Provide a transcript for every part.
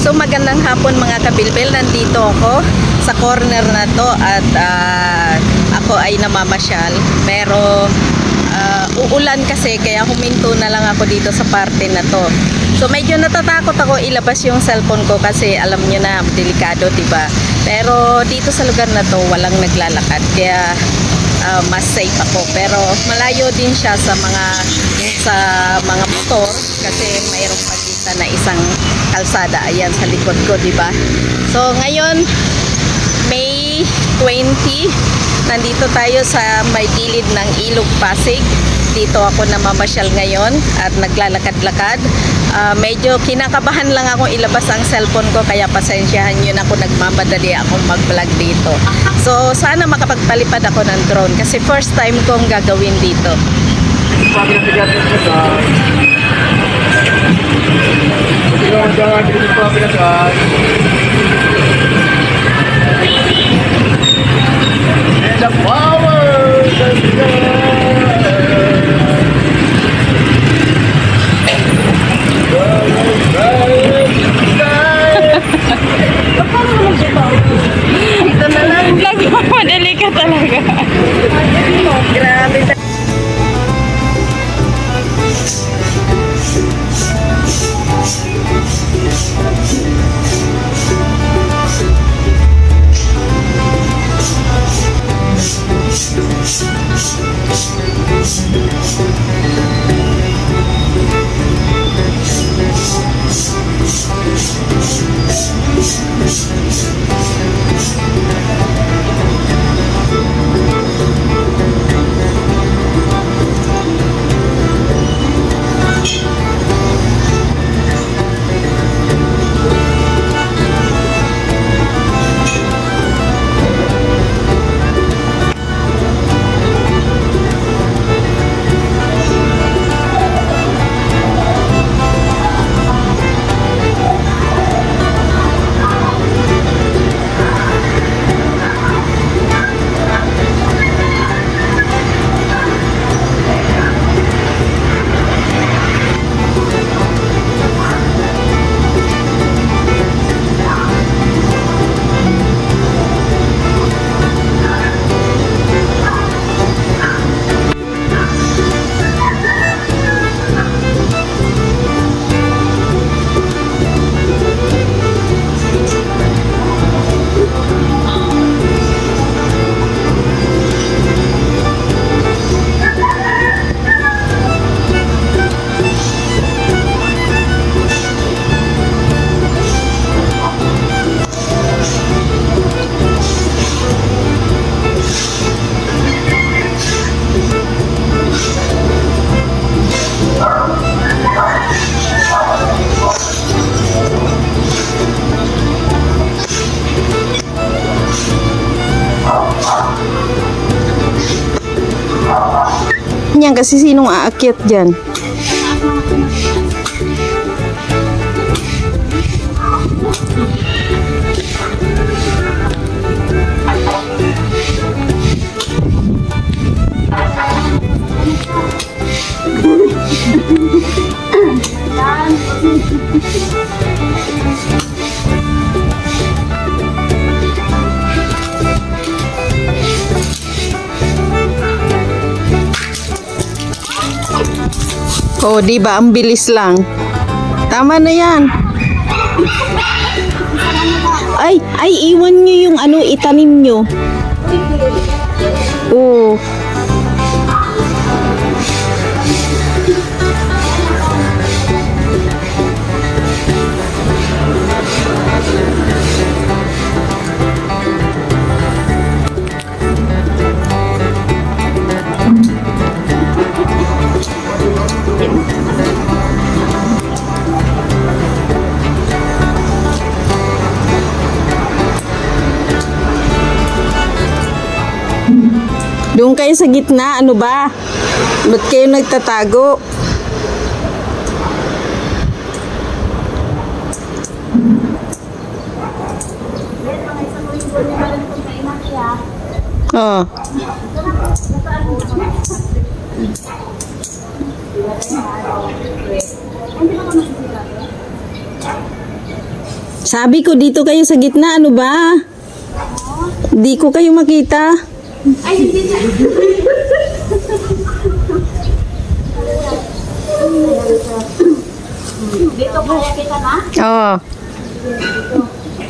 So magandang hapon mga kabilbil, nandito ako sa corner na to at ako ay namamasyal, pero uulan kasi kaya huminto na lang ako dito sa parte na to. So medyo natatakot ako ilabas yung cellphone ko kasi alam nyo na, delikado, diba? Pero dito sa lugar na to walang naglalakad kaya mas safe ako, pero malayo din siya sa mga motor kasi mayroong pagitan na isang kalsada ayan sa likod ko, diba? So ngayon May 20, nandito tayo sa may gilid ng Ilog Pasig. Dito ako namamasyal ngayon at naglalakad-lakad. Medyo kinakabahan lang ako ilabas ang cellphone ko kaya pasensyahan nyo na kung nagmamadali akong mag-vlog dito. So sana makapagpalipad ako ng drone kasi first time kong gagawin dito. The power of Ito na lang. Nagmamadali ka talaga. Grabe. Yan kasi sinong aakyat dyan? Oh, di ba? Ang bilis lang. Tama na yan. Ay, iwan nyo yung ano, itanim nyo. Oh. Doon kayo sa gitna, ano ba? Ba't kayo nagtatago? Oh. Sabi ko dito kayo sa gitna, ano ba? Di ko kayo makita. Ay, hindi na. Dito kaya kita na? Oo.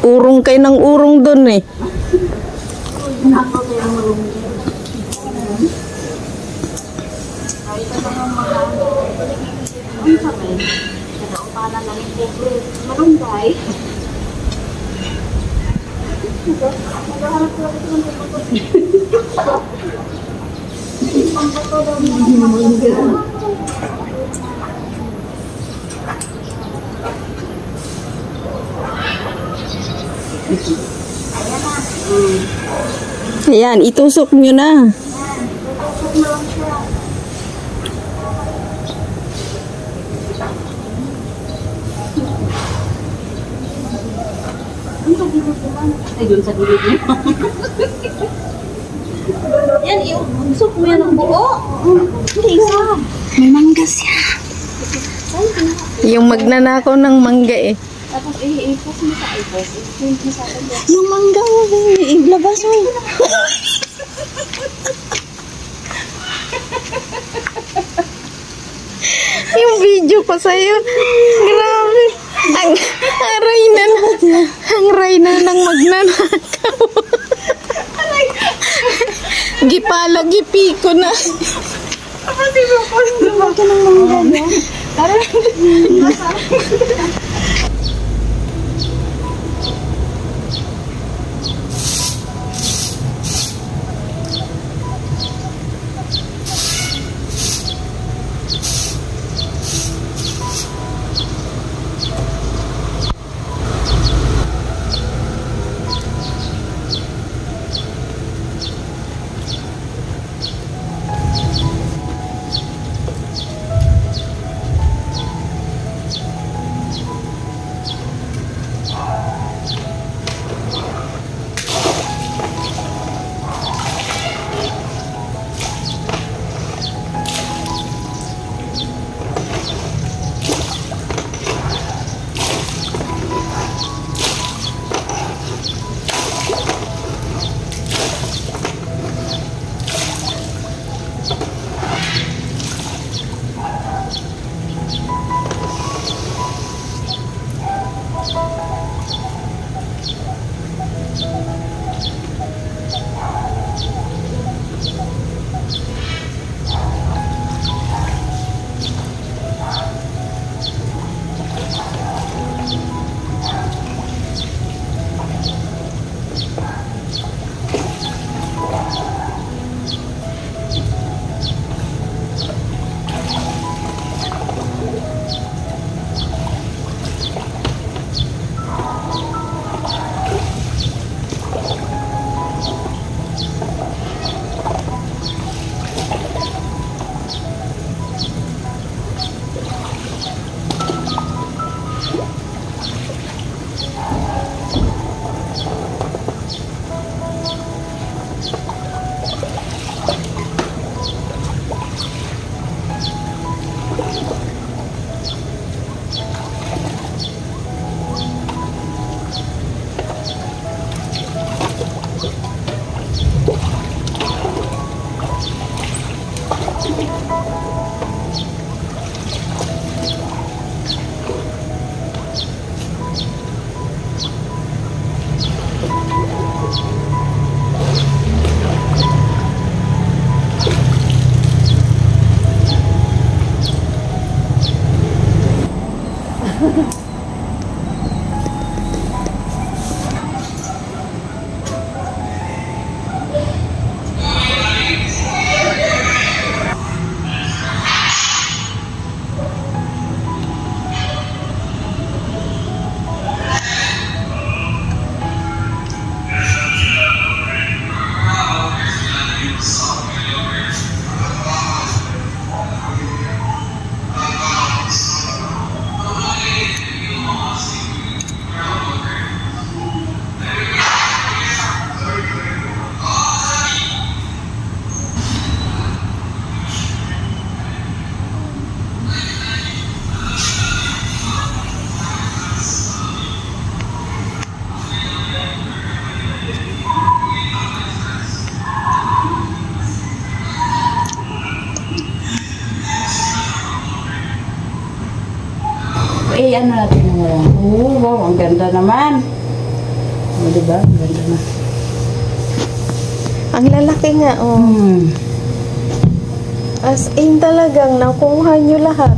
Urong kayo ng urong doon eh. Ako kaya marunong. Ay, ito ba ng mga ano sa may? Nagaupanan lang yung pobre. Marunggay. Naghahanap ko lang ito ng pagpapagod. Ang bato daw mo. Ayan, itusok nyo na. Ay, dun sa gilid niyo. Yan, iusok mo yan ang buo. Hindi, isa. May manggas yan. Yung magnanakaw ng mangga eh. Tapos i-ipos mo sa ipos. I-print mo sa akin. Yung mangga mo, iglabas mo. Yung video ko sa'yo. Grabe. Ang rayna ng magnanakaw. Gipala, gipiko na. Apa si Bapos? Lumag ka ng mangga niya. Tara. ano natin yung wala. Oh, wow, ang ganda naman. O, diba? Ang ganda na. Ang lalaki nga, oh. As in talagang nakuha nyo lahat.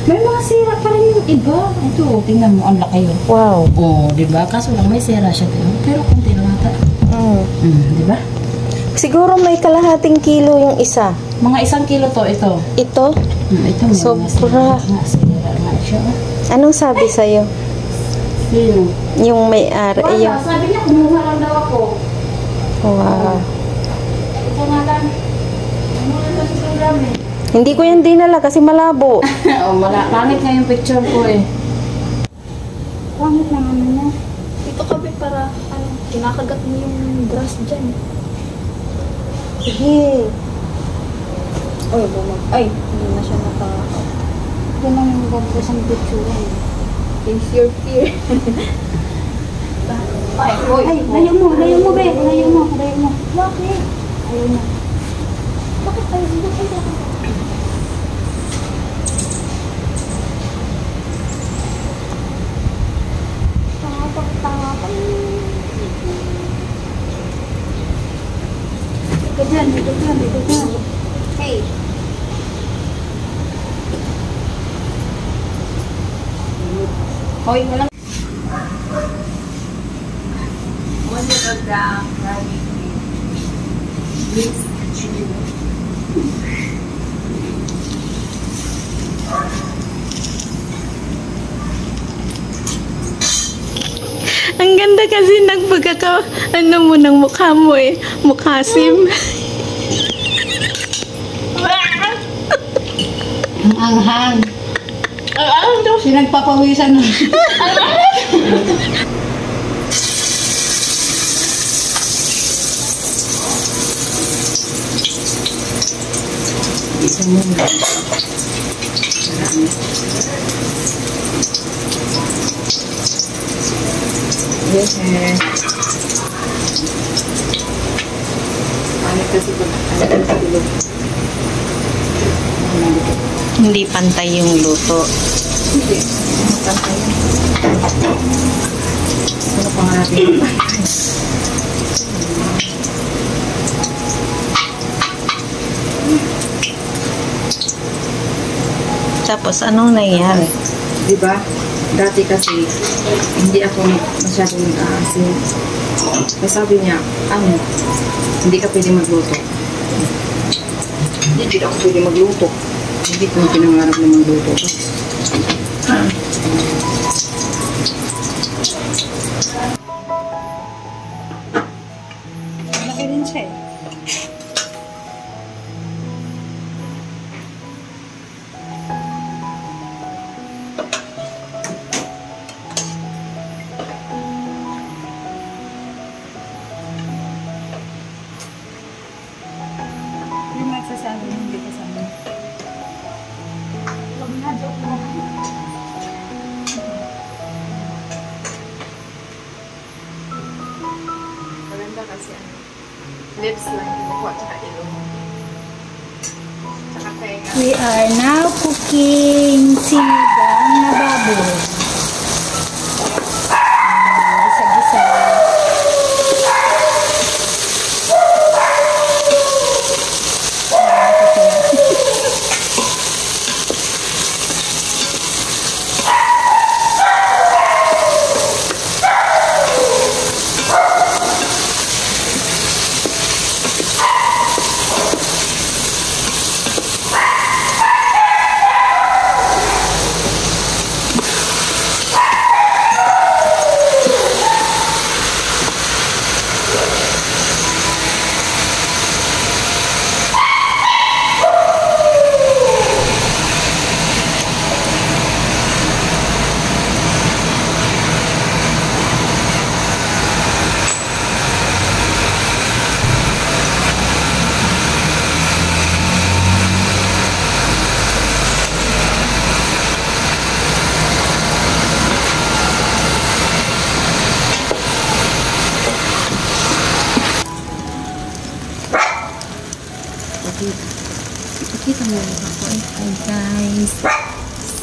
May mga sira pa rin yung iba. Ito, tingnan mo, ang laki yun. Wow. Oh, diba? Kaso lang may sira siya. Pero konti lang ata. Diba? Siguro may kalahating kilo yung isa. Mga 1 kilo to, ito. Ito? Ito, may Sobra. mga sira nga siya. Anong sabi sa'yo? Sino? Yung may-ari. Yung... Sabi niya, kumuha lang daw ako. Wow. Ito nga lang. Kumuha lang sa program eh. Hindi ko yan dinala kasi malabo. Pangit nga yung picture ko eh. Pangit na ano niya. Dito kami para, kinakagat mo yung grass dyan. Sige. Ay, hindi na siya Ito lang yung ganda sa picture eh. face your fear. Ay, hoy. Ay, layo mo, be. Layo mo. Bakit? Ayaw mo. Bakit tayo dito? Tanga ka. Dito dyan. Hey. Hoy, walang... Ang ganda kasi ano mo ng mukha mo eh. Mukhasim. Ang anghang. Sinagpapawisan na. Isa mo na. Yes, eh. Ano kasi pag ano sa tulog? Hindi pantay yung luto. Hindi. Ano pa nga natin? Tapos, anong nangyari? Diba? Dati kasi, hindi ako masyadong nag-aasin. Kaya sabi niya, hindi ka pwede magluto. Hindi ako pwede magluto. Hindi ko pinangarap na magluto. Malaki rin siya eh. Yung nagsasabi, hindi kasabi. Huwag na, joke lang. Maganda kasi lips lang, kinukuha tsaka ilong. Tsaka tenga. We are now cooking sinigang na baboy. Gisa-gisa.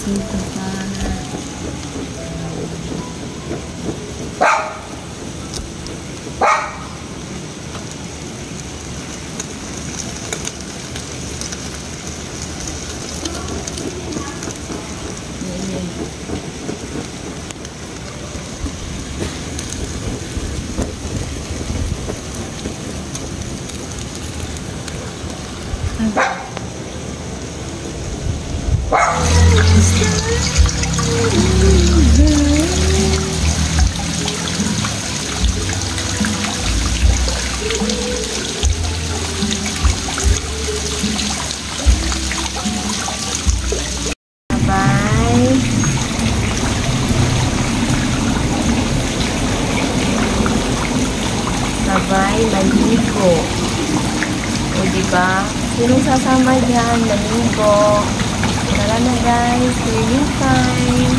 Dito pa. Sabay, maligo. O, diba? Sinong sasama dyan? Maligo. Tara na guys, swimming time.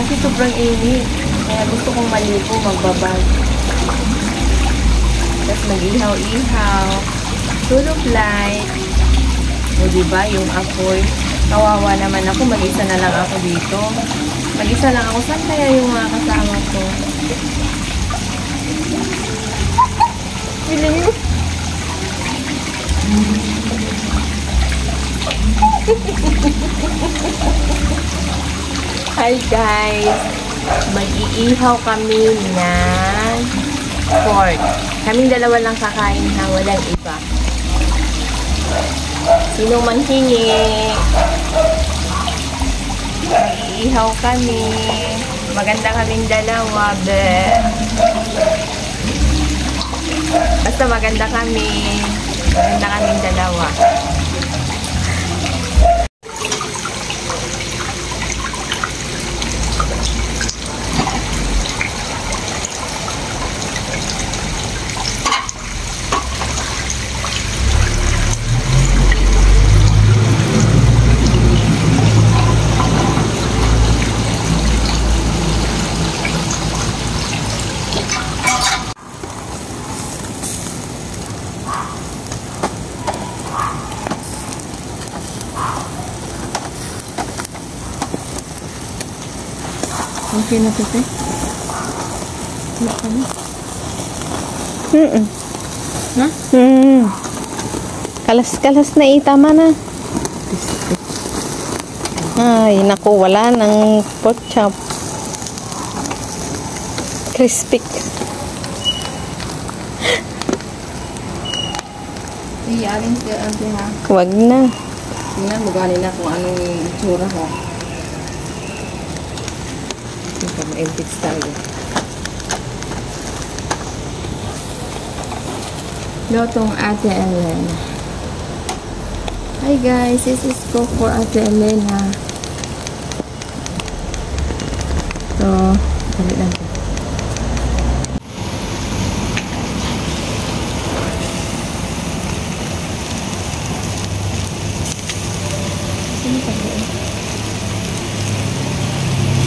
Kasi sobrang init. Kaya gusto kong maligo, magbabag. Tapos mag-ihaw-ihaw. Tulog light. O, diba? Yung apoy. Kawawa naman ako. Mag-isa na lang ako dito. Mag-isa lang ako. Saan kaya yung mga kasama ko? Feeling mo? Hi guys! Mag-iihaw kami ng pork. Kaming dalawa lang kakain ha, walang iba. Sino man hingi? Mag-iihaw kami. Maganda kaming dalawa, be. Basta maganda kami. Maganda kaming dalawa. Okay na ito, eh. Wala ka na. Ha? Kalas-kalas na itama na. Ay, naku, wala ng pork chop. Crispy. Iyarin ka, ate ha. Wag na. Tingnan mo ganin na kung anong itsura ko. Ito mo, empits tayo. Lotong Ate Ellen. Hi guys, this is cook for Ate Elena. So, balik lang ito.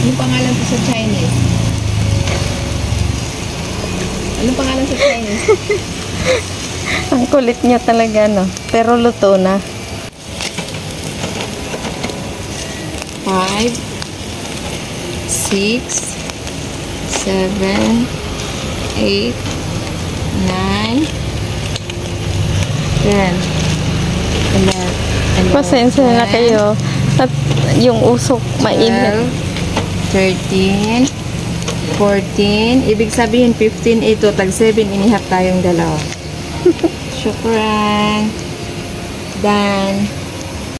Anong pangalan po sa Chinese? Anong pangalan sa Chinese? Ang kulit niya talaga, no? Pero luto na. 5, 6, 7, 8, 9, 10, 11, Pasensya na kayo. At yung usok mainit. 13, 14, ibig sabihin 15 ito, tag 7 inihap tayong dalawa. Shukran. Done.